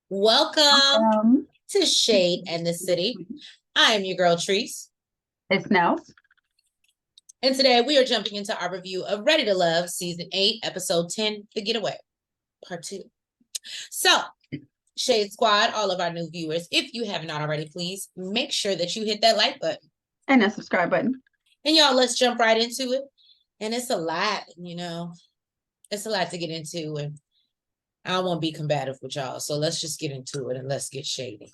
Welcome Um, to Shade and the City. I am your girl, Treese. it's Nels. And today we are jumping into our review of Ready to Love, Season 8, Episode 10, The Getaway, Part 2. So, Shade Squad, all of our new viewers, if you have not already, please make sure that you hit that like button. And that subscribe button. And y'all, let's jump right into it. And it's a lot, it's a lot to get into. And I don't want to be combative with y'all. So let's just get into it and let's get shady.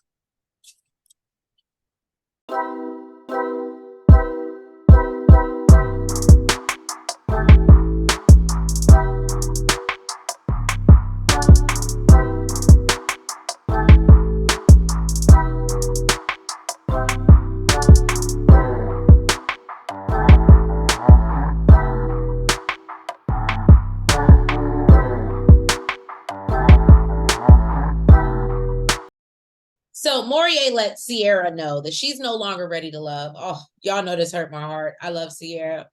So Morier let Sierra know that she's no longer ready to love. Oh, y'all know this hurt my heart. I love Sierra.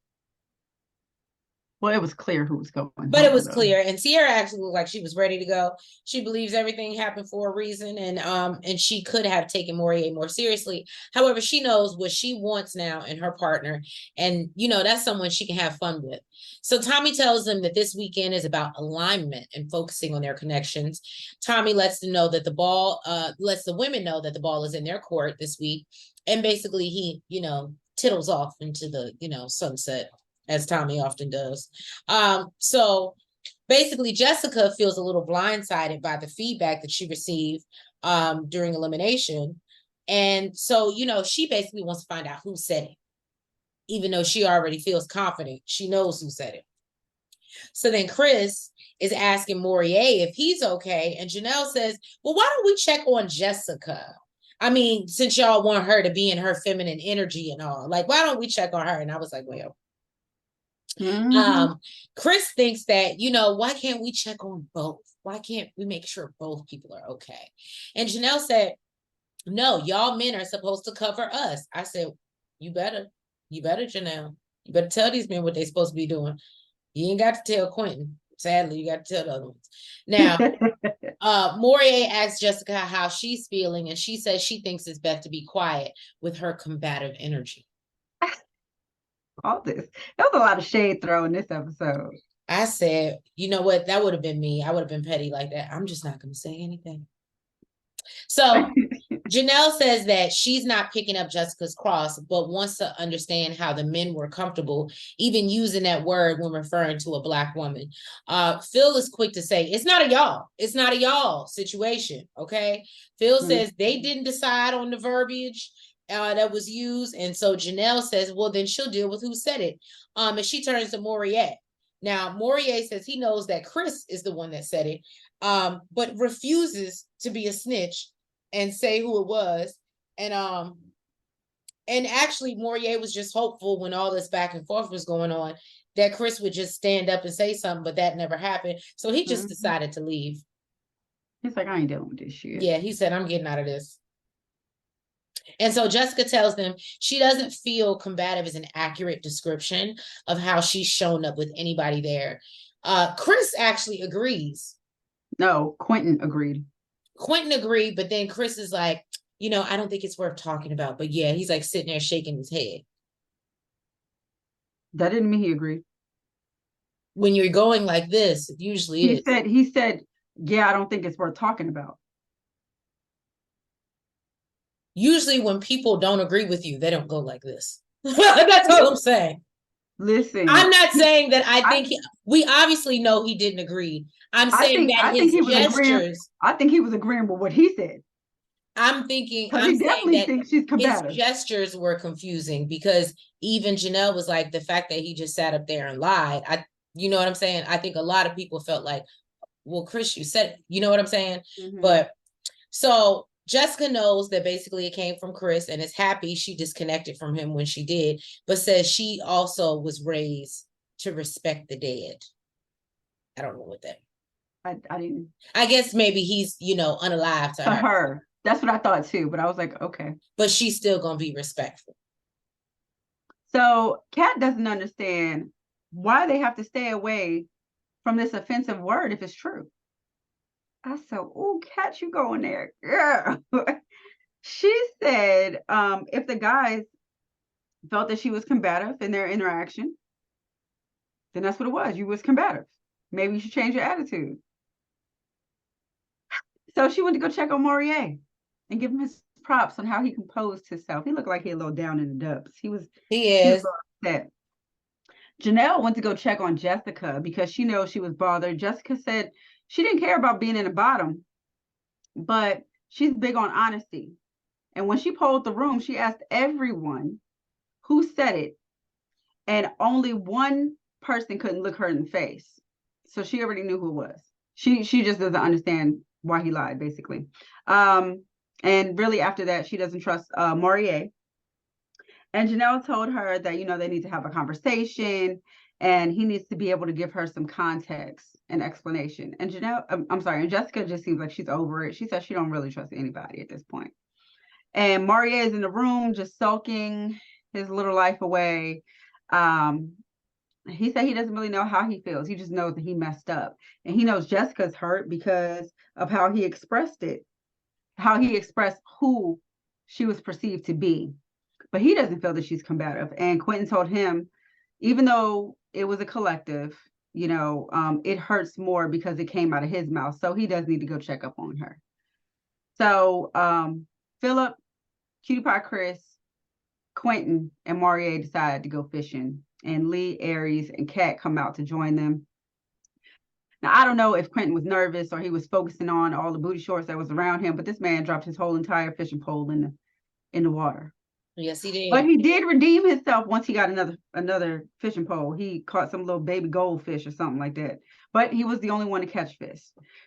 Well, it was clear who was going But it home, was though. clear, and Sierra actually looked like she was ready to go. She believes everything happened for a reason, and she could have taken Morier more seriously. However, she knows what she wants now in her partner, and that's someone she can have fun with. So Tommy tells them that this weekend is about alignment and focusing on their connections. Tommy lets the women know that the ball is in their court this week, and basically he, tittles off into the sunset as Tommy often does. So basically, Jessica feels a little blindsided by the feedback that she received during elimination. And so, she basically wants to find out who said it, even though she already feels confident. She knows who said it. So then Chris is asking Morier if he's okay. And Janelle says, well, why don't we check on Jessica? I mean, since y'all want her to be in her feminine energy and all, like, why don't we check on her? And I was like, well, Mm-hmm. Chris thinks that, why can't we check on both? Why can't we make sure both people are okay? And Janelle said, no, y'all men are supposed to cover us. I said, you better, Janelle. You better tell these men what they're supposed to be doing. You ain't got to tell Quinton. Sadly, you got to tell the other ones. Now, Morier asked Jessica how she's feeling, and she says she thinks it's best to be quiet with her combative energy. All this. There was a lot of shade thrown this episode. I said, you know what? That would have been me. I would have been petty like that. I'm just not going to say anything. So Janelle says that she's not picking up Jessica's cross, but wants to understand how the men were comfortable even using that word when referring to a Black woman. Phil is quick to say, it's not a y'all. It's not a y'all situation, okay? Phil says they didn't decide on the verbiage that was used. And so Janelle says, well, then she'll deal with who said it. And she turns to Morier. Now, Morier says he knows that Chris is the one that said it, but refuses to be a snitch and say who it was. And actually Morier was just hopeful when all this back and forth was going on that Chris would just stand up and say something, but that never happened. So he just decided to leave. He's like, I ain't dealing with this shit. Yeah, he said, I'm getting out of this. And so Jessica tells them she doesn't feel combative is an accurate description of how she's shown up with anybody there. Chris actually agrees. No, Quinton agreed. Quinton agreed, but then Chris is like, I don't think it's worth talking about. But yeah, he's like sitting there shaking his head. That didn't mean he agreed. When you're going like this, it usually He is. said, he said, yeah, I don't think it's worth talking about. Usually when people don't agree with you, they don't go like this. That's all I'm saying. I'm Listen, not saying that I I, think we obviously know he didn't agree. I'm saying that I think his he was agreeing. gestures, I think he was agreeing with what he said. Because I'm he saying definitely that thinks she's his combative. gestures were confusing because even Janelle was like, the fact that he just sat up there and lied. You know what I'm saying? I think a lot of people felt like, well, Chris, you said, you know what I'm saying? But so Jessica knows that basically it came from Chris and is happy she disconnected from him when she did, but says she also was raised to respect the dead. I don't know what that. I didn't. I guess maybe he's, unalive to To her, her. That's what I thought too. But I was like, okay. but she's still gonna be respectful. So Kat doesn't understand why they have to stay away from this offensive word if it's true. I said, "Oh, Cat, you going there, girl?" She said, if the guys felt that she was combative in their interaction, then that's what it was. You was combative. Maybe you should change your attitude. So she went to go check on Morier and give him his props on how he composed himself. He looked like he a little down in the dumps. He He was is. upset. Janelle went to go check on Jessica because she knows she was bothered. Jessica said she didn't care about being in the bottom, but she's big on honesty. And when she polled the room, she asked everyone who said it, and only one person couldn't look her in the face. So she already knew who it was. She just doesn't understand why he lied, basically. And really after that, she doesn't trust Morier. And Janelle told her that, they need to have a conversation and he needs to be able to give her some context and explanation. And I'm sorry, and Jessica just seems like she's over it. She says she don't really trust anybody at this point. And Morier is in the room just sulking his little life away. He said he doesn't really know how he feels. He just knows that he messed up. And he knows Jessica's hurt because of how he expressed it, how he expressed who she was perceived to be. But he doesn't feel that she's combative. And Quinton told him, even though it was a collective, it hurts more because it came out of his mouth. So he does need to go check up on her. So Philip, Cutie Pie Chris, Quinton, and Morier decided to go fishing. And Lee, Aries, and Kat come out to join them. Now, I don't know if Quinton was nervous or he was focusing on all the booty shorts that was around him, but this man dropped his whole entire fishing pole in the water. Yes, he did. But he did redeem himself once he got another fishing pole. He caught some little baby goldfish or something like that. But he was the only one to catch fish.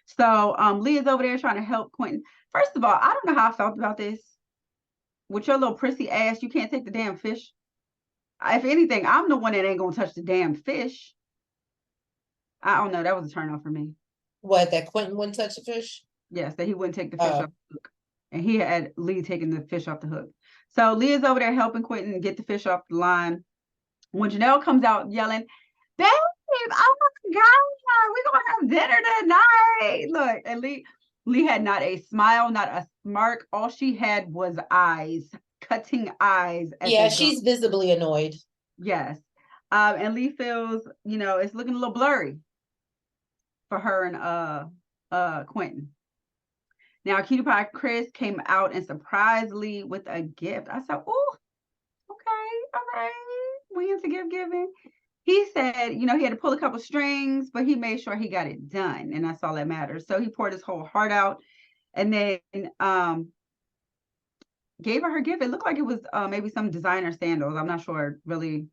So Lee is over there trying to help Quinton. First of all, I don't know how I felt about this. With your little prissy ass, you can't take the damn fish. If anything, I'm the one that ain't gonna touch the damn fish. I don't know. That was a turn off for me. What, that Quentin wouldn't touch the fish? Yes, that he wouldn't take the fish off the hook. And he had Lee taking the fish off the hook. So Lee is over there helping Quinton get the fish off the line. When Janelle comes out yelling, "Babe, oh my God, we're gonna have dinner tonight." Look, and Lee had not a smile, not a smirk. All she had was eyes, cutting eyes. Yeah, she's visibly annoyed. Yes. And Lee feels, it's looking a little blurry for her and Quinton. Now, Cutie Pie Chris came out and surprised Lee with a gift. I said, "Oh, okay, all right. We into gift giving." He said, he had to pull a couple strings, but he made sure he got it done. And that's all that matters. So he poured his whole heart out and then gave her gift. It looked like it was maybe some designer sandals. I'm not sure really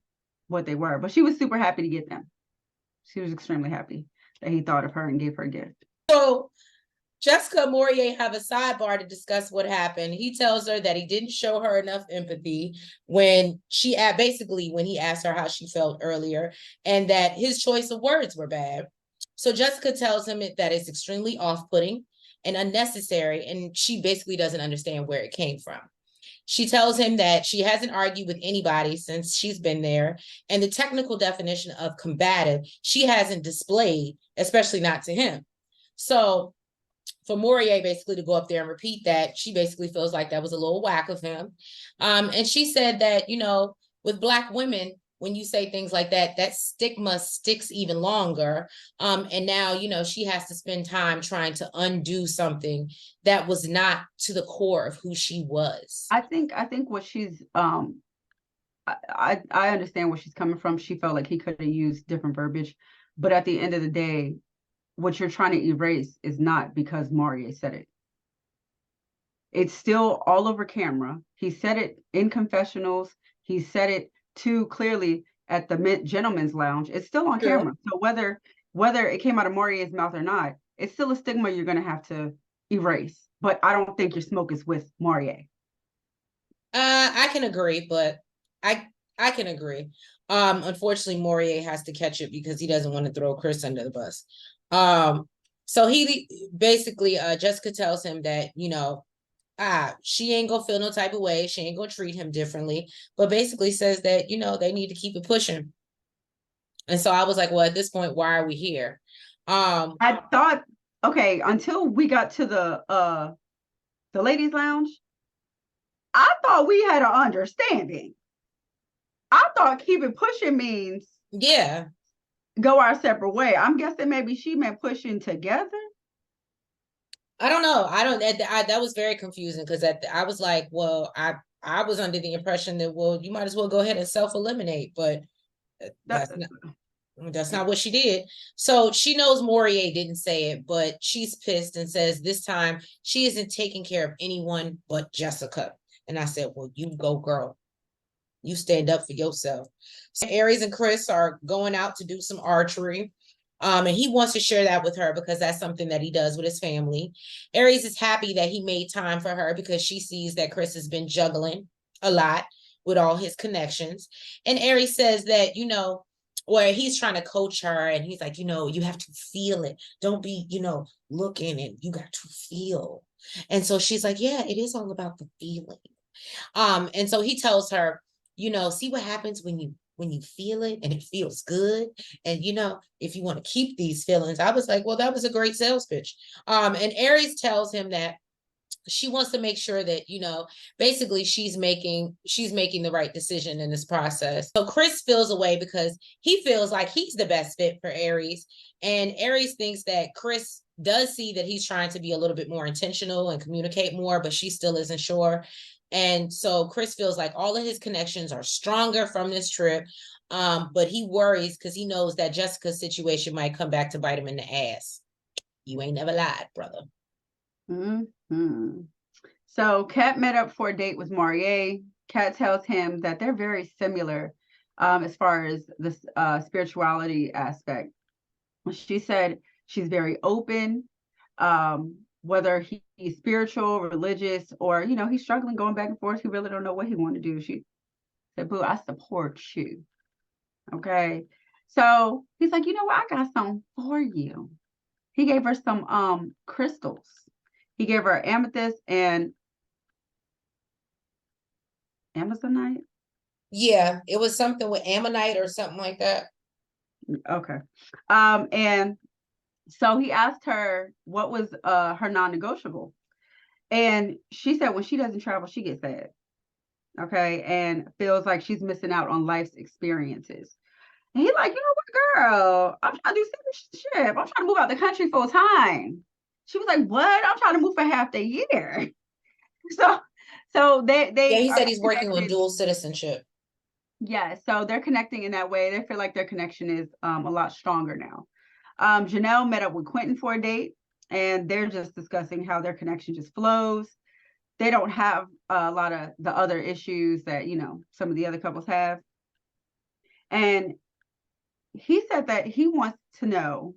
what they were, but she was super happy to get them. She was extremely happy that he thought of her and gave her a gift. So Jessica and Morier have a sidebar to discuss what happened. He tells her that he didn't show her enough empathy when he asked her how she felt earlier, and that his choice of words were bad. So Jessica tells him that it's extremely off-putting and unnecessary, and she basically doesn't understand where it came from. She tells him that she hasn't argued with anybody since she's been there, and the technical definition of combative she hasn't displayed, especially not to him. So for Morier basically to go up there and repeat that, she basically feels like that was a little whack of him. And she said that, with Black women, when you say things like that, that stigma sticks even longer. And now, she has to spend time trying to undo something that was not to the core of who she was. I think what she's I understand where she's coming from. She felt like he could have used different verbiage, but at the end of the day, what you're trying to erase is not because Morier said it. It's still all over camera. He said it in confessionals. He said it too clearly at the gentleman's lounge. It's still on camera. So whether it came out of Morier's mouth or not, it's still a stigma you're going to have to erase. But I don't think your smoke is with Morier. I can agree, but I can agree. Unfortunately, Morier has to catch it because he doesn't want to throw Chris under the bus. So he basically, Jessica tells him that, she ain't gonna feel no type of way. She ain't gonna treat him differently, but basically says that, they need to keep it pushing. And so I was like, well, at this point, why are we here? I thought okay, until we got to the ladies' lounge, I thought we had an understanding. I thought keep it pushing means Yeah. go our separate way. I'm guessing maybe she meant pushing together. I don't know. I don't. That was very confusing because I was like, well, I was under the impression that, well, you might as well go ahead and self eliminate, but That, that's not what she did. So she knows Morier didn't say it, but she's pissed and says this time she isn't taking care of anyone but Jessica. And I said, well, you go, girl. You stand up for yourself. So Aries and Chris are going out to do some archery. And he wants to share that with her because that's something that he does with his family. Aries is happy that he made time for her because she sees that Chris has been juggling a lot with all his connections. And Aries says that, where he's trying to coach her and he's like, you have to feel it. Don't be, looking, and you got to feel. And so she's like, yeah, it is all about the feeling. And so he tells her, see what happens when you feel it and it feels good. And if you want to keep these feelings, I was like, well, that was a great sales pitch. And Aries tells him that she wants to make sure that basically she's making the right decision in this process. So Chris feels away because he feels like he's the best fit for Aries, and Aries thinks that Chris does see that he's trying to be a little bit more intentional and communicate more, but she still isn't sure. And so Chris feels like all of his connections are stronger from this trip, but he worries because he knows that Jessica's situation might come back to bite him in the ass. You ain't never lied, brother. Mm-hmm. So Kat met up for a date with Morier. Kat tells him that they're very similar as far as the spirituality aspect. She said she's very open, whether he's spiritual, religious, or, he's struggling going back and forth. He really don't know what he want to do. She said, boo, I support you. Okay. So he's like, you know what? I got something for you. He gave her some crystals. He gave her amethyst and Amazonite. Yeah, it was something with ammonite or something like that. Okay. And so he asked her what was her non-negotiable. And she said when she doesn't travel, she gets sad. Okay. And feels like she's missing out on life's experiences. And he's like, you know what, girl? I'm trying to do citizenship. I'm trying to move out the country full time. She was like, what? I'm trying to move for half the year. So Yeah, they he are said he's working with connected. dual citizenship. Yeah, so they're connecting in that way. They feel like their connection is a lot stronger now. Janelle met up with Quinton for a date, and they're just discussing how their connection just flows. They don't have a lot of the other issues that, some of the other couples have. And he said that he wants to know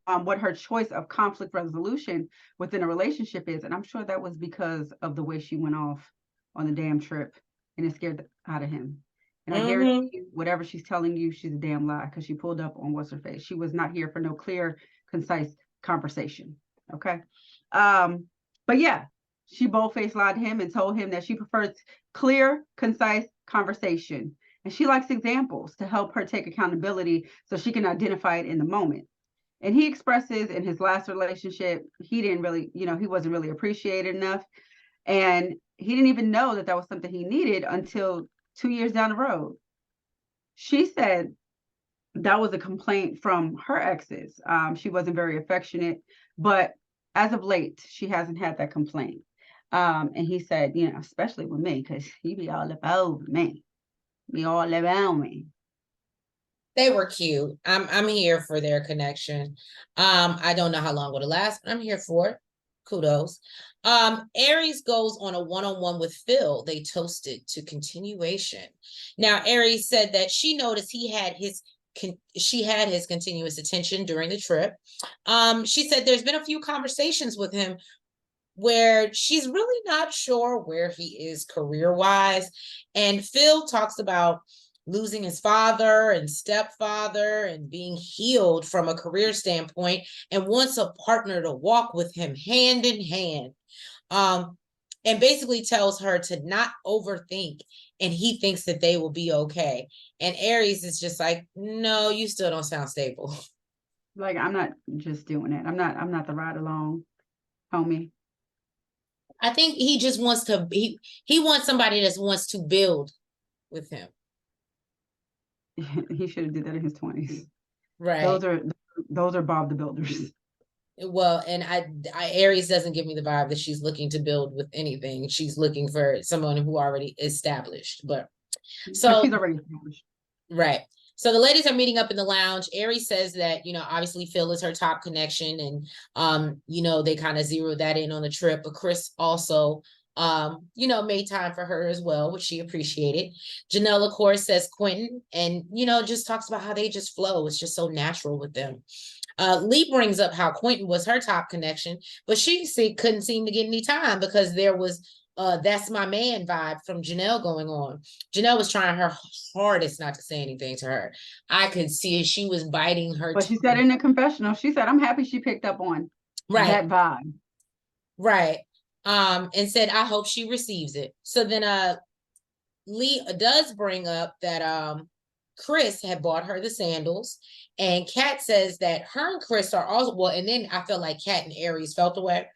what her choice of conflict resolution within a relationship is. And I'm sure that was because of the way she went off on the damn trip and it scared out of him. And I guarantee you, whatever she's telling you, she's a damn lie because she pulled up on what's her face. She was not here for no clear, concise conversation. Okay. But yeah, she bold-faced lied to him and told him that she prefers clear, concise conversation. And she likes examples to help her take accountability so she can identify it in the moment. And he expresses in his last relationship, he didn't really, he wasn't really appreciated enough. And he didn't even know that that was something he needed until 2 years down the road. She said that was a complaint from her exes. She wasn't very affectionate, but as of late, she hasn't had that complaint. And he said, especially with me, because he be all about me. Be all about me. They were cute. I'm here for their connection. I don't know how long it'll last, but I'm here for it. Kudos. Aries goes on a one-on-one with Phil. They toasted to continuation. Now, Aries said that she noticed she had his continuous attention during the trip. She said there's been a few conversations with him where she's really not sure where he is career-wise. And Phil talks about losing his father and stepfather and being healed from a career standpoint and wants a partner to walk with him hand in hand. And basically tells her to not overthink, and he thinks that they will be okay. And Aries is just like, no, you still don't sound stable. Like, I'm not just doing it. I'm not the ride along, homie. I think he just wants to he wants somebody that wants to build with him. He should have did that in his 20s. Right. Those are Bob the Builders. Well, and Aries doesn't give me the vibe that she's looking to build with anything. She's looking for someone who already established. But Because so she's already established. right. So the ladies are meeting up in the lounge. Aries says that, obviously Phil is her top connection, and they kind of zeroed that in on the trip. But Chris also made time for her as well, which she appreciated. Janelle, of course, says Quinton, and just talks about how they just flow. It's just so natural with them. Lee brings up how Quinton was her top connection, but she couldn't seem to get any time because there was that's my man vibe from Janelle going on. Janelle was trying her hardest not to say anything to her. I could see it. She was biting her But she tongue. said in the confessional, she said, I'm happy she picked up on that vibe. Right. And said, I hope she receives it. So then Lee does bring up that Chris had bought her the sandals, and Kat says that her and Chris are also well, and then I felt like Kat and Aries felt away.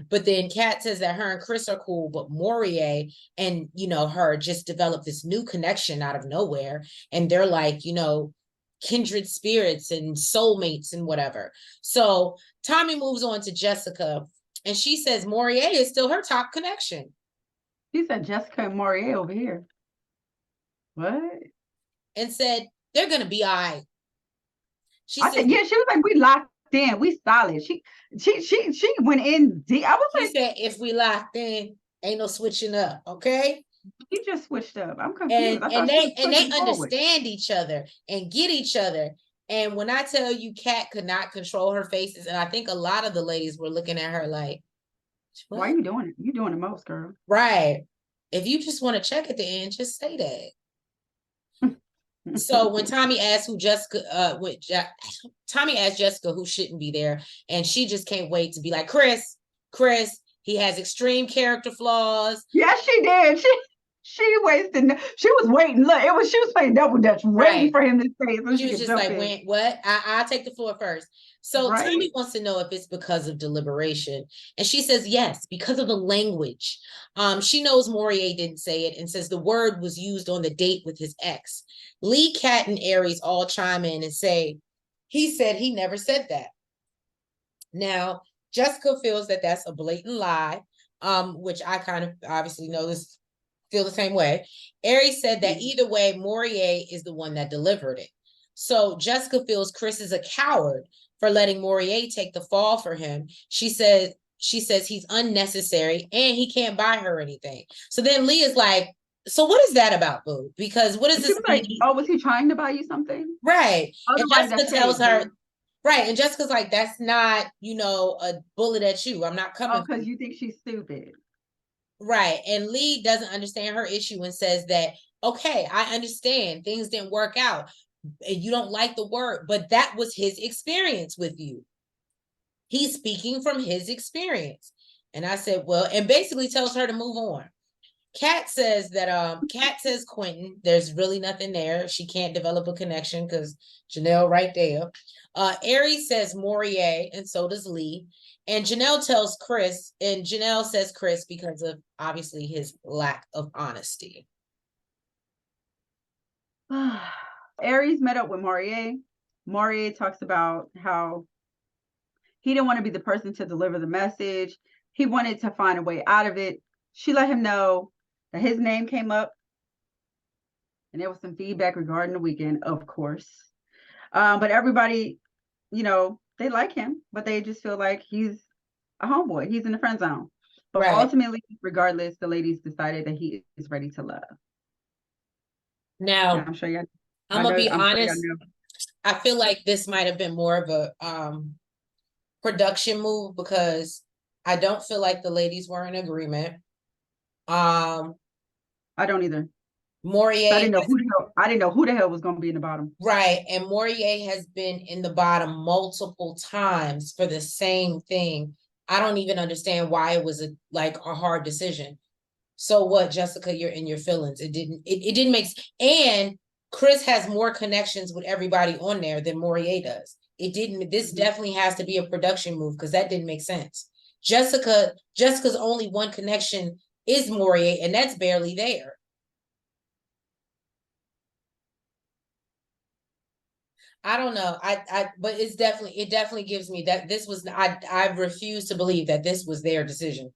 But then Kat says that her and Chris are cool, but Morier and her just developed this new connection out of nowhere. And they're like, kindred spirits and soulmates and whatever. So Tommy moves on to Jessica, and she says Morier is still her top connection. She said Jessica and Morier over here. What? And said they're gonna be all right. She was like, we locked in, we solid. She went in deep. I was like, said, if we locked in, ain't no switching up, okay? He just switched up. I'm confused. And they understand each other and get each other. And when I tell you, Kat could not control her faces, and I think a lot of the ladies were looking at her like, what? Why are you doing it? You're doing the most, girl. Right. If you just want to check at the end, just say that. So when Tommy asked Tommy asked Jessica who shouldn't be there, and she just can't wait to be like, Chris, he has extreme character flaws. Yes, she did. She was waiting. Look, she was playing double dutch, waiting for him to say it. She was just like, wait, what? I'll take the floor first. So Tommy wants to know if it's because of deliberation. And she says, yes, because of the language. She knows Morier didn't say it and says the word was used on the date with his ex. Lee, Kat, and Aries all chime in and say, he said he never said that. Now, Jessica feels that that's a blatant lie, which I kind of obviously feel the same way. Aries said that either way, Morier is the one that delivered it. So Jessica feels Chris is a coward for letting Morier take the fall for him. She says he's unnecessary and he can't buy her anything. So then Lee is like, so what is that about, boo? Because what is this? Like, oh, was he trying to buy you something? Right. And Jessica tells her, right. And Jessica's like, that's not, a bullet at you. I'm not coming. Oh, because you think she's stupid. Right. And Lee doesn't understand her issue and says that, okay, I understand things didn't work out and you don't like the word, but that was his experience with you. He's speaking from his experience. And I said, well, and basically tells her to move on. Kat says Quinton, there's really nothing there. She can't develop a connection because Janelle right there. Aries says Morier, and so does Lee. And Janelle says Chris because of obviously his lack of honesty. Aries met up with Morier. Morier talks about how he didn't want to be the person to deliver the message. He wanted to find a way out of it. She let him know that his name came up, and there was some feedback regarding the weekend, of course. But everybody, they like him, but they just feel like he's a homeboy. He's in the friend zone. But ultimately, regardless, the ladies decided that he is ready to love. Now, I'm sure you. I'm gonna be honest. I feel like this might have been more of a production move because I don't feel like the ladies were in agreement. I don't either. Morier. I didn't know who the hell was going to be in the bottom. Right. And Morier has been in the bottom multiple times for the same thing. I don't even understand why it was a hard decision. So what, Jessica, you're in your feelings. It didn't make sense. And Chris has more connections with everybody on there than Morier does. it didn't. This definitely has to be a production move because that didn't make sense. Jessica's only one connection is Morier, and that's barely there. I don't know. But it definitely gives me that this was, I refuse to believe that this was their decision.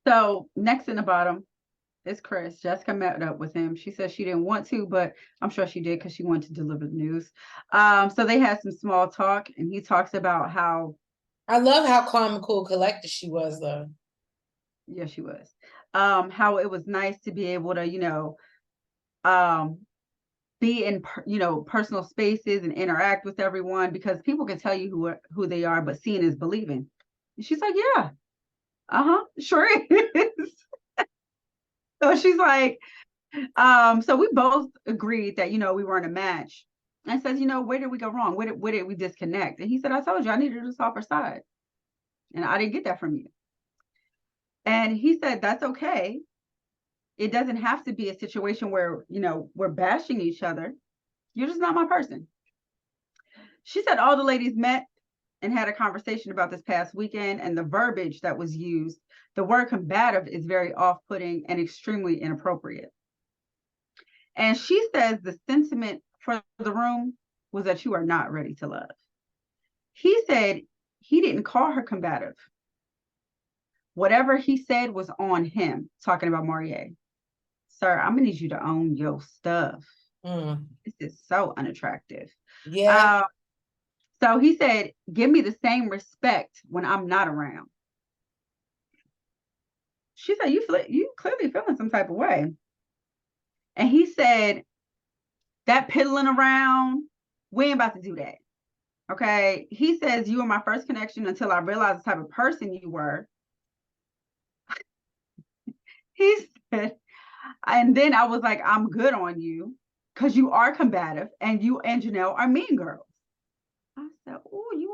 So next in the bottom is Chris. Jessica met up with him. She said she didn't want to, but I'm sure she did because she wanted to deliver the news. So they had some small talk, and he talks about how I love how calm and cool collected she was, though. Yeah, she was. How it was nice to be able to, be in personal spaces and interact with everyone, because people can tell you who they are, but seeing is believing. And she's like, yeah, sure is. So she's like, so we both agreed that we weren't a match. And says, where did we go wrong? Where did we disconnect? And he said, I told you I needed a softer side, and I didn't get that from you. And he said, that's okay. It doesn't have to be a situation where, we're bashing each other. You're just not my person. She said all the ladies met and had a conversation about this past weekend, and the verbiage that was used, the word combative, is very off-putting and extremely inappropriate. And she says the sentiment for the room was that you are not ready to love. He said he didn't call her combative. Whatever he said was on him, talking about Morier. Sir, I'm gonna need you to own your stuff. This is so unattractive. Yeah. So he said, give me the same respect when I'm not around. She said, you clearly feeling some type of way. And he said, that piddling around, we ain't about to do that. Okay. He says, you were my first connection until I realized the type of person you were. He said, and then I was like, I'm good on you because you are combative, and you and Janelle are mean girls. I said, oh, you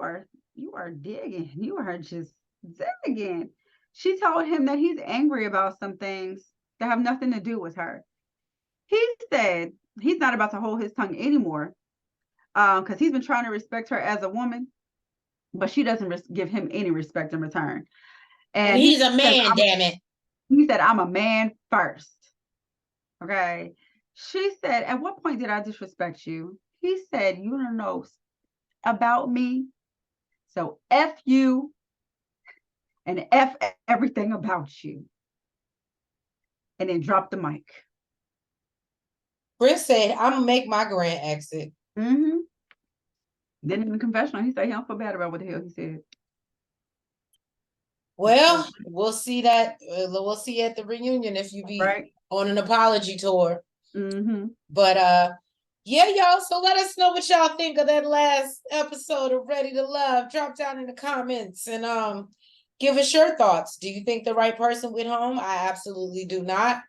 are digging. You are just zigging. She told him that he's angry about some things that have nothing to do with her. He said he's not about to hold his tongue anymore, because he's been trying to respect her as a woman, but she doesn't give him any respect in return. And he's a man, damn it. He said, I'm a man first. Okay. She said, at what point did I disrespect you? He said, you don't know about me. So F you and F everything about you. And then drop the mic. Chris said, I'm going to make my grand exit. Mm-hmm. Then in the confessional, he said he don't feel bad about what the hell he said. Well, we'll see that. We'll see at the reunion if you be on an apology tour. Mm-hmm. But yeah, y'all. So let us know what y'all think of that last episode of Ready to Love. Drop down in the comments and give us your thoughts. Do you think the right person went home? I absolutely do not.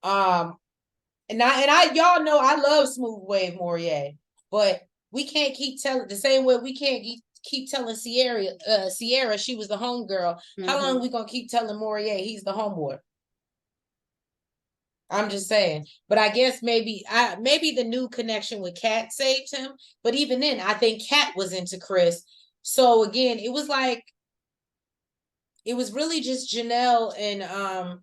And I y'all know I love Smooth Wave Morier, but we can't keep telling the same way we can't keep telling Sierra she was the homegirl. How long are we gonna keep telling Morier he's the homeboy? I'm just saying. But I guess maybe the new connection with Kat saved him. But even then, I think Kat was into Chris. So again, it was really just Janelle and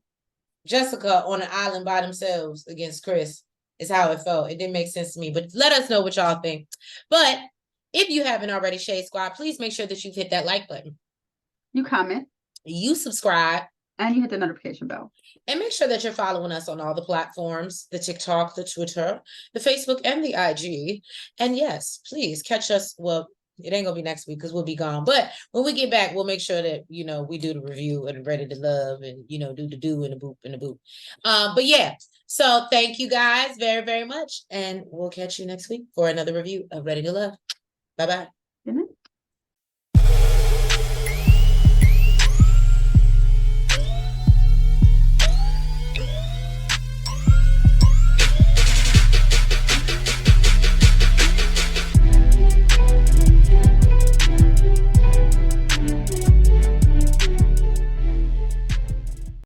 Jessica on an island by themselves against Chris, is how it felt. It didn't make sense to me. But let us know what y'all think. But if you haven't already, Shade Squad, please make sure that you've hit that like button. You comment. You subscribe. And you hit the notification bell. And make sure that you're following us on all the platforms, the TikTok, the Twitter, the Facebook, and the IG. And yes, please catch us. Well, it ain't gonna be next week because we'll be gone. But when we get back, we'll make sure that, we do the review and Ready to Love and, do the do and the boop and the boop. But yeah, so thank you guys very, very much. And we'll catch you next week for another review of Ready to Love. Bye-bye.